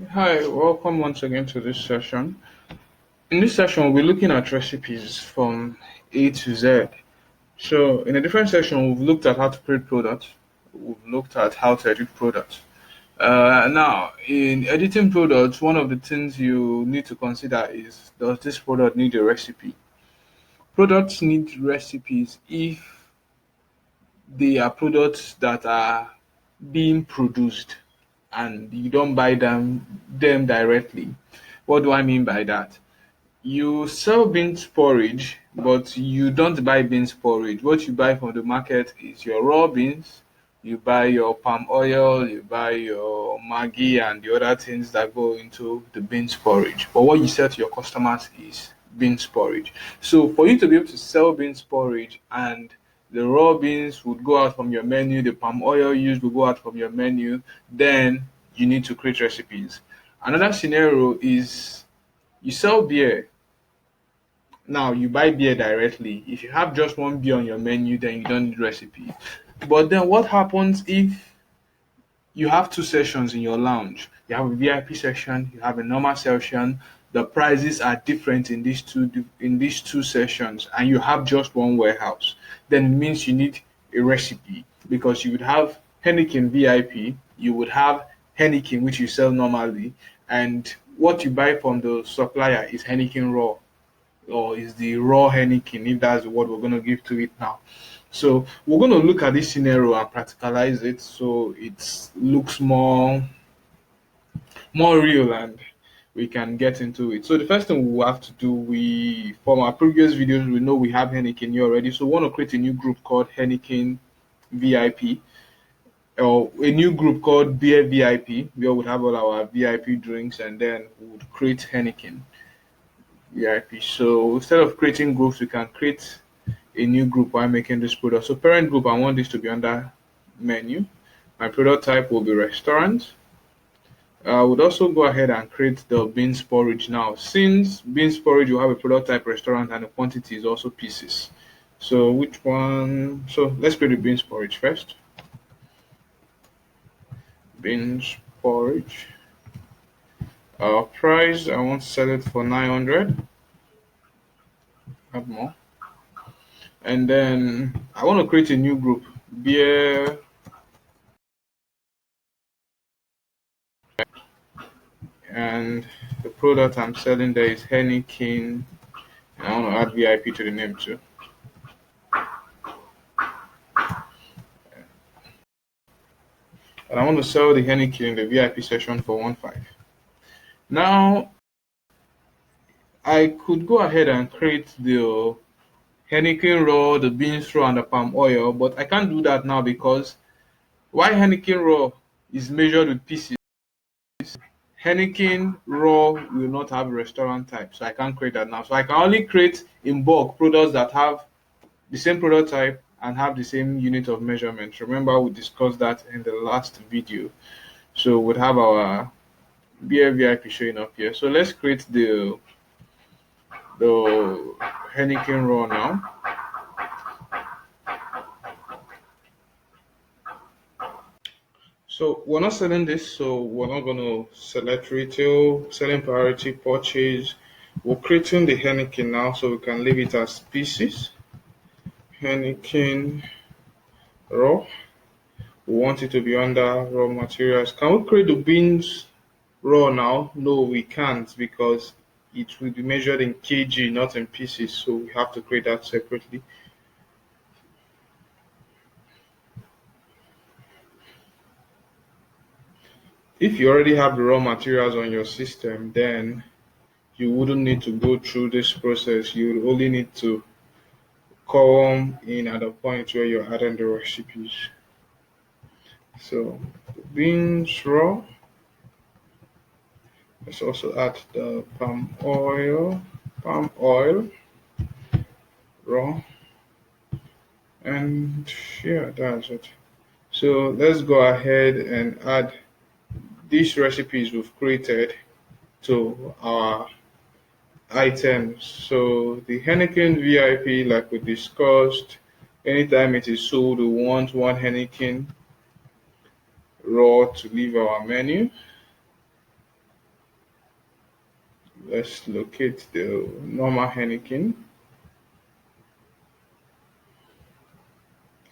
Hi, welcome once again to this session. In this session, we'll be looking at recipes from A to Z. So, in a different session, we've looked at how to create products, we've looked at how to edit products. Now, in editing products, one of the things you need to consider is, does this product need a recipe? Products need recipes if they are products that are being produced and you don't buy them directly. What do I mean by that? You sell beans porridge, but you don't buy beans porridge. What you buy from the market is your raw beans, you buy your palm oil, you buy your Maggi and the other things that go into the beans porridge. But what you sell to your customers is beans porridge. So for you to be able to sell beans porridge and the raw beans would go out from your menu, the palm oil used will go out from your menu, then you need to create recipes. Another scenario is you sell beer. Now you buy beer directly. If you have just one beer on your menu, then you don't need recipe. But then what happens if you have two sessions in your lounge? You have a VIP section, you have a normal section. The prices are different in these two sessions, and you have just one warehouse. Then it means you need a recipe because you would have Henneken VIP, you would have Henneken which you sell normally, and what you buy from the supplier is Henneken raw or is the raw Heineken, if that's what we're going to give to it now. So we're going to look at this scenario and practicalize it so it looks more real and we can get into it. So the first thing we have to do, we from our previous videos, we know we have Heineken here already. So we want to create a new group called Heineken VIP or a new group called Beer VIP where we have all our VIP drinks and then we would create Heineken VIP. So instead of creating groups, we can create a new group while making this product. So parent group, I want this to be under menu. My product type will be restaurant. I would also go ahead and create the beans porridge now. Since beans porridge will have a product type restaurant and the quantity is also pieces. So which one? So let's create the beans porridge first. Beans porridge. Price, I want to sell it for 900. Add more. And then I want to create a new group. Beer and the product I'm selling there is Henneken. I want to add VIP to the name too. And I want to sell the Henneken in the VIP section for 1.5. Now I could go ahead and create the Henneken raw, the beans raw, and the palm oil, but I can't do that now because why Henneken raw is measured with pieces. Henneken raw will not have restaurant type, so I can't create that now. So I can only create in bulk products that have the same product type and have the same unit of measurement. Remember, we discussed that in the last video. So we'd have our beer VIP showing up here. So let's create the Henneken raw now. So we're not selling this, so we're not going to select retail, selling priority, purchase. We're creating the Henneken now, so we can leave it as pieces. Henneken raw. We want it to be under raw materials. Can we create the beans raw now? No, we can't because it will be measured in kg, not in pieces. So we have to create that separately. If you already have the raw materials on your system, then you wouldn't need to go through this process. You would only need to come in at the point where you're adding the recipes. So beans raw. Let's also add the palm oil raw, and yeah, that's it. So let's go ahead and add these recipes we've created to our items. So the Henneken VIP, like we discussed, anytime it is sold, we want one Henneken raw to leave our menu. Let's locate the normal Heineken.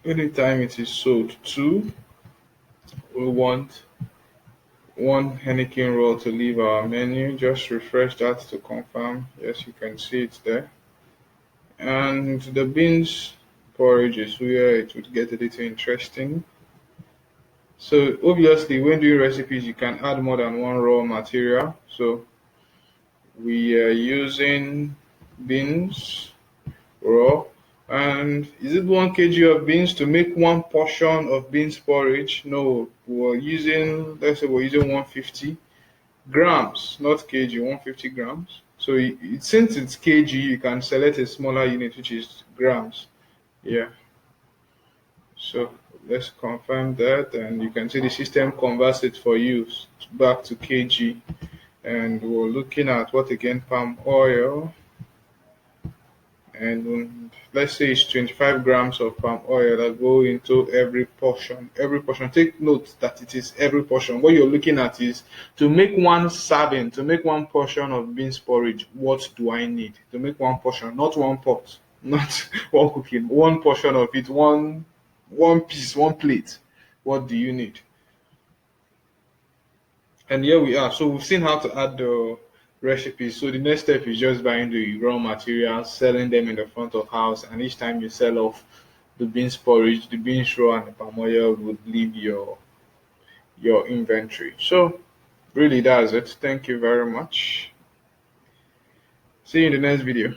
Anytime it is sold two, we want one Heineken roll to leave our menu. Just refresh that to confirm. Yes, you can see it there. And the beans porridge is where it would get a little interesting. So obviously when doing recipes you can add more than one raw material. So we are using beans raw. And is it 1 kg of beans to make one portion of beans porridge? No, we're using, let's say we're using 150 grams, not kg, 150 grams. So since it's kg, you can select a smaller unit, which is grams. Yeah. So let's confirm that, and you can see the system converts it for you back to kg. And we're looking at what again? Palm oil. And let's say it's 25 grams of palm oil that go into every portion. Every portion. Take note that it is every portion. What you're looking at is to make one serving, to make one portion of beans porridge. What do I need to make one portion? Not one pot, not one cooking. One portion of it. One piece, one plate. What do you need? And here we are. So we've seen how to add the recipes. So the next step is just buying the raw materials, selling them in the front of house, and each time you sell off the beans porridge, the beans raw, and the palm oil would leave your inventory. So really that's it. Thank you very much. See you in the next video.